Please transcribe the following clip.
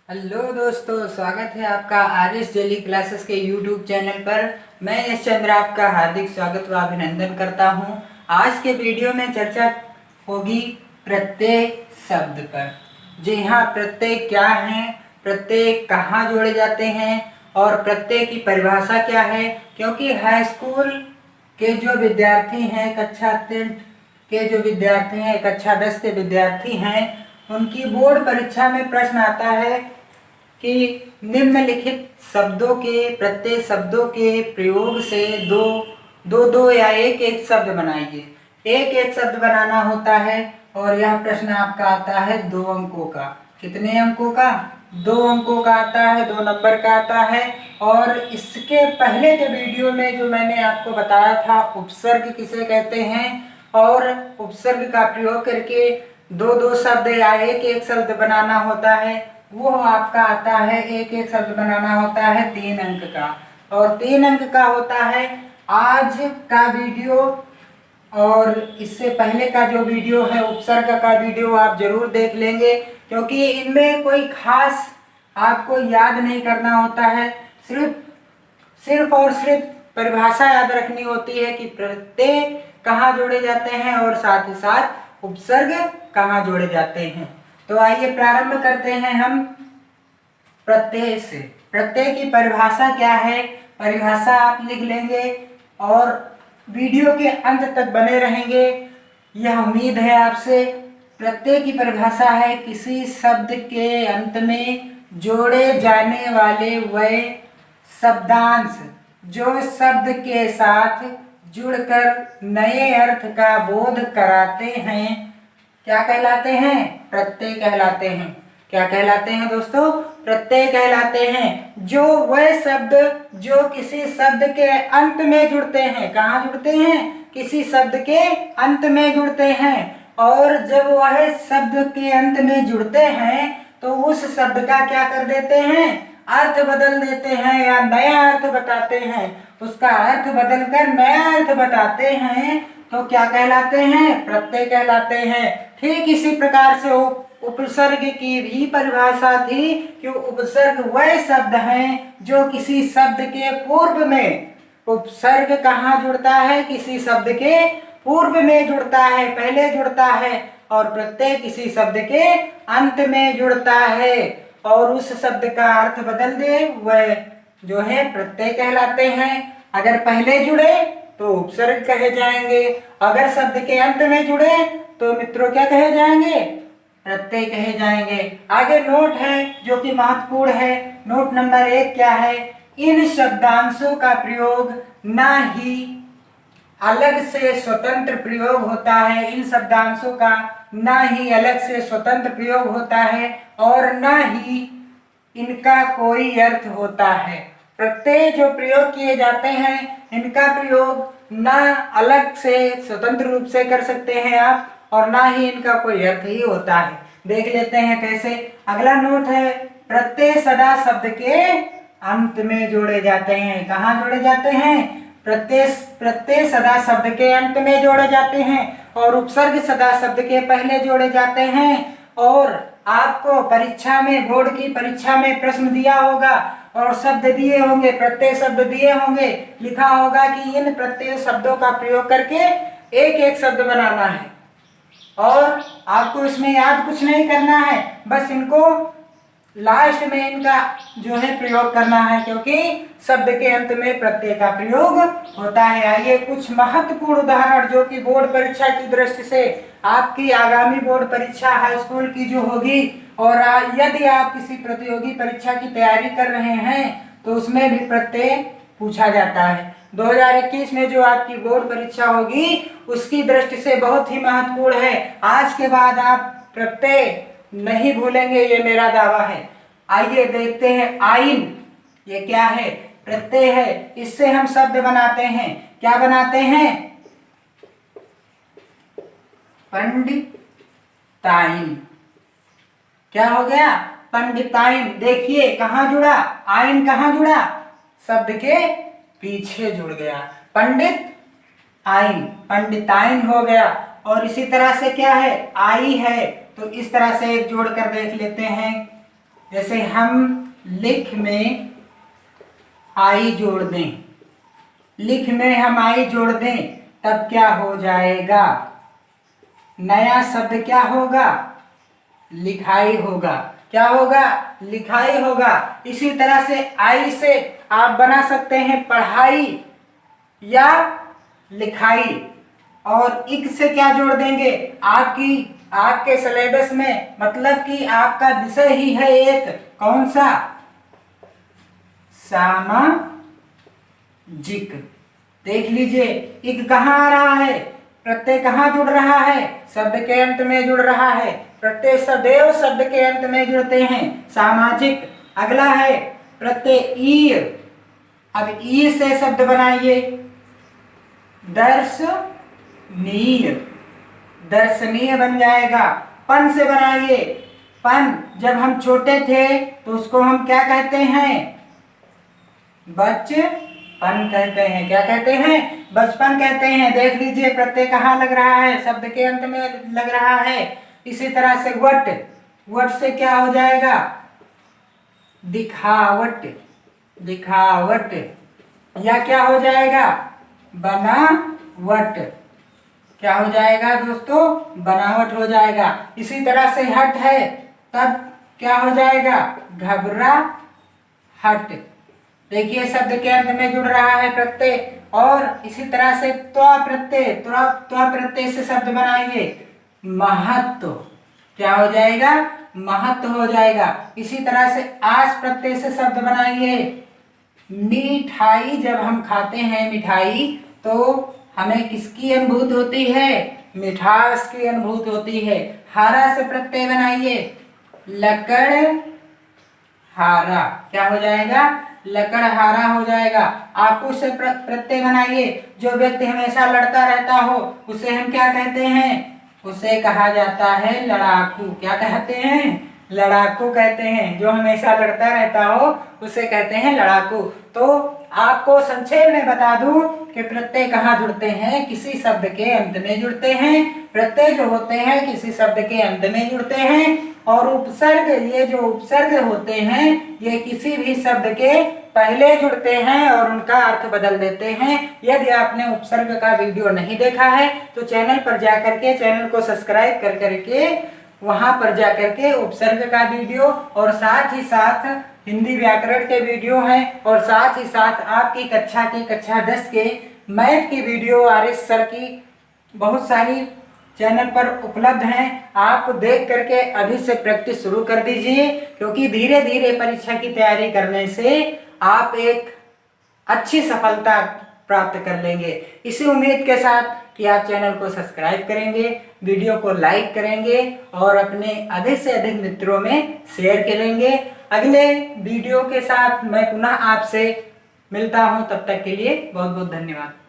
Hello दोस्तों, स्वागत है आपका आरिस डेली क्लासेस के यूट्यूब चैनल पर। मैं यश चंद्र आपका हार्दिक स्वागत व अभिनंदन करता हूं। आज के वीडियो में चर्चा होगी प्रत्यय शब्द पर। जी हाँ, प्रत्यय क्या है, प्रत्यय कहाँ जोड़े जाते हैं और प्रत्यय की परिभाषा क्या है। क्योंकि हाई स्कूल के जो विद्यार्थी हैं, कक्षा 3 के जो विद्यार्थी हैं, कक्षा 10 के विद्यार्थी हैं, उनकी बोर्ड परीक्षा में प्रश्न आता है कि निम्नलिखित शब्दों के प्रत्यय शब्दों के प्रयोग से दो दो दो या एक एक शब्द बनाइए। एक एक शब्द बनाना होता है और यह प्रश्न आपका आता है 2 अंकों का। कितने अंकों का? 2 अंकों का आता है, 2 नंबर का आता है। और इसके पहले के वीडियो में जो मैंने आपको बताया था उपसर्ग किसे कहते हैं और उपसर्ग का प्रयोग करके दो दो शब्द या एक एक शब्द बनाना होता है, वो आपका आता है, एक एक शब्द बनाना होता है 3 अंक का। और 3 अंक का होता है आज का वीडियो। और इससे पहले का जो वीडियो है उपसर्ग का वीडियो आप जरूर देख लेंगे, क्योंकि इनमें कोई खास आपको याद नहीं करना होता है। सिर्फ और सिर्फ परिभाषा याद रखनी होती है कि प्रत्यय कहाँ जोड़े जाते हैं और साथ ही साथ उपसर्ग कहाँ जोड़े जाते हैं। तो आइए प्रारंभ करते हैं हम प्रत्यय से। प्रत्यय की परिभाषा क्या है, परिभाषा आप लिख लेंगे और वीडियो के अंत तक बने रहेंगे, यह उम्मीद है आपसे। प्रत्यय की परिभाषा है किसी शब्द के अंत में जोड़े जाने वाले वह शब्दांश जो शब्द के साथ जुड़कर नए अर्थ का बोध कराते हैं, क्या कहलाते हैं? प्रत्यय कहलाते हैं। क्या कहलाते हैं दोस्तों? प्रत्यय कहलाते हैं। जो वह शब्द जो किसी शब्द के अंत में जुड़ते हैं, कहाँ जुड़ते हैं? किसी शब्द के अंत में जुड़ते हैं। और जब वह शब्द के अंत में जुड़ते हैं तो उस शब्द का क्या कर देते हैं? अर्थ बदल देते हैं या नया अर्थ बताते हैं। उसका अर्थ बदलकर नया अर्थ बताते हैं तो क्या कहलाते हैं? प्रत्यय कहलाते हैं। ठीक इसी प्रकार से उपसर्ग की भी परिभाषा थी कि उपसर्ग वह शब्द हैं जो किसी शब्द के पूर्व में, उपसर्ग कहाँ जुड़ता है? किसी शब्द के पूर्व में जुड़ता है, पहले जुड़ता है। और प्रत्यय किसी शब्द के अंत में जुड़ता है और उस शब्द का अर्थ बदल दे, वह जो है प्रत्यय कहलाते हैं। अगर पहले जुड़े तो उपसर्ग कहे जाएंगे, अगर शब्द के अंत में जुड़े तो मित्रों क्या कहे जाएंगे? प्रत्यय कहे जाएंगे। आगे नोट है जो कि महत्वपूर्ण है। नोट नंबर 1 क्या है? इन शब्दांशों का प्रयोग ना ही अलग से स्वतंत्र प्रयोग होता है। इन शब्दांशों का ना ही अलग से स्वतंत्र प्रयोग होता है और ना ही इनका कोई अर्थ होता है। प्रत्यय जो प्रयोग किए जाते हैं इनका प्रयोग ना अलग से स्वतंत्र रूप से कर सकते हैं आप और ना ही इनका कोई अर्थ ही होता है। देख लेते हैं कैसे। अगला नोट है प्रत्यय सदा शब्द के अंत में जोड़े जाते हैं। कहाँ जोड़े जाते हैं? प्रत्यय सदा शब्द के अंत में जोड़े जाते हैं और उपसर्ग सदा शब्द के पहले जोड़े जाते हैं। और आपको परीक्षा में, बोर्ड की परीक्षा में प्रश्न दिया होगा और शब्द दिए होंगे, प्रत्यय शब्द दिए होंगे, लिखा होगा कि इन प्रत्यय शब्दों का प्रयोग करके एक एक शब्द बनाना है। और आपको इसमें याद कुछ नहीं करना है, बस इनको लास्ट में इनका जो है प्रयोग करना है, क्योंकि शब्द के अंत में प्रत्यय का प्रयोग होता है। आइए कुछ महत्वपूर्ण उदाहरण जो कि बोर्ड परीक्षा की दृष्टि से आपकी आगामी बोर्ड परीक्षा हाई स्कूल की जो होगी और यदि आप किसी प्रतियोगी परीक्षा की तैयारी कर रहे हैं तो उसमें भी प्रत्यय पूछा जाता है। 2021 में जो आपकी बोर्ड परीक्षा होगी उसकी दृष्टि से बहुत ही महत्वपूर्ण है। आज के बाद आप प्रत्यय नहीं भूलेंगे, ये मेरा दावा है। आइए देखते हैं आइन, ये क्या है? प्रत्यय है। इससे हम शब्द बनाते हैं। क्या बनाते हैं? पंडिताइन। क्या हो गया? पंडिताइन। देखिए कहाँ जुड़ा? आइन कहाँ जुड़ा? शब्द के पीछे जुड़ गया। पंडित आइन, पंडिताइन हो गया। और इसी तरह से क्या है? आई है, तो इस तरह से एक जोड़ कर देख लेते हैं। जैसे हम लिख में आई जोड़ दें, लिख में हम आई जोड़ दें तब क्या हो जाएगा? नया शब्द क्या होगा? लिखाई होगा। क्या होगा? लिखाई होगा। इसी तरह से आई से आप बना सकते हैं पढ़ाई या लिखाई। और इक से क्या जोड़ देंगे? आपके सिलेबस में, मतलब कि आपका विषय ही है एक, कौन सा? सामाजिक। देख लीजिए, इक कहाँ आ रहा है? प्रत्यय कहाँ जुड़ रहा है? शब्द के अंत में जुड़ रहा है। प्रत्यय सदैव शब्द के अंत में जुड़ते हैं। सामाजिक। अगला है प्रत्यय ई। अब ई से शब्द बनाइए, दर्शनीय। दर्शनीय बन जाएगा। पन से बनाइए, पन। जब हम छोटे थे तो उसको हम क्या कहते हैं? बचपन कहते हैं। क्या कहते हैं? बचपन कहते हैं। देख लीजिए, प्रत्यय कहाँ लग रहा है? शब्द के अंत में लग रहा है। इसी तरह से वट, वट से क्या हो जाएगा? दिखावट। दिखावट। या क्या हो जाएगा? बनावट। क्या हो जाएगा दोस्तों? बनावट हो जाएगा। इसी तरह से हट है, तब क्या हो जाएगा? घबरा हट। देखिए, शब्द के अंत में जुड़ रहा है प्रत्यय। और इसी तरह से त्वा प्रत्यय, त्वा प्रत्यय से शब्द बनाइए, महत्व। क्या हो जाएगा? महत्व हो जाएगा। इसी तरह से आस प्रत्यय से शब्द बनाइए, मिठाई। जब हम खाते हैं मिठाई तो हमें किसकी अनुभूति होती है? मिठास की अनुभूति होती है। हारा से प्रत्यय बनाइए, लकड़ हारा। क्या हो जाएगा? लकड़हारा हो जाएगा। आकू से प्रत्यय बनाइए, जो व्यक्ति हमेशा लड़ता रहता हो उसे हम क्या कहते हैं? उसे कहा जाता है लड़ाकू। क्या कहते हैं? लड़ाकू कहते हैं। जो हमेशा लड़ता रहता हो उसे कहते हैं लड़ाकू। तो आपको संक्षेप में बता दूं कि प्रत्यय कहाँ जुड़ते हैं? किसी शब्द के अंत में जुड़ते हैं। प्रत्यय जो होते हैं किसी शब्द के अंत में जुड़ते हैं। और उपसर्ग, ये जो उपसर्ग होते हैं ये किसी भी शब्द के पहले जुड़ते हैं और उनका अर्थ बदल देते हैं। यदि आपने उपसर्ग का वीडियो नहीं देखा है तो चैनल पर जाकर के, चैनल को सब्सक्राइब कर करके वहां पर जाकर के उपसर्ग का वीडियो और साथ ही साथ हिंदी व्याकरण के वीडियो हैं, और साथ ही साथ आपकी कक्षा 10 के मैथ की वीडियो आरएस सर की बहुत सारी चैनल पर उपलब्ध हैं। आप देख करके अभी से प्रैक्टिस शुरू कर दीजिए, क्योंकि धीरे धीरे परीक्षा की तैयारी करने से आप एक अच्छी सफलता प्राप्त कर लेंगे। इसी उम्मीद के साथ कि आप चैनल को सब्सक्राइब करेंगे, वीडियो को लाइक करेंगे और अपने अधिक से अधिक मित्रों में शेयर करेंगे। अगले वीडियो के साथ मैं पुनः आपसे मिलता हूं। तब तक के लिए बहुत बहुत धन्यवाद।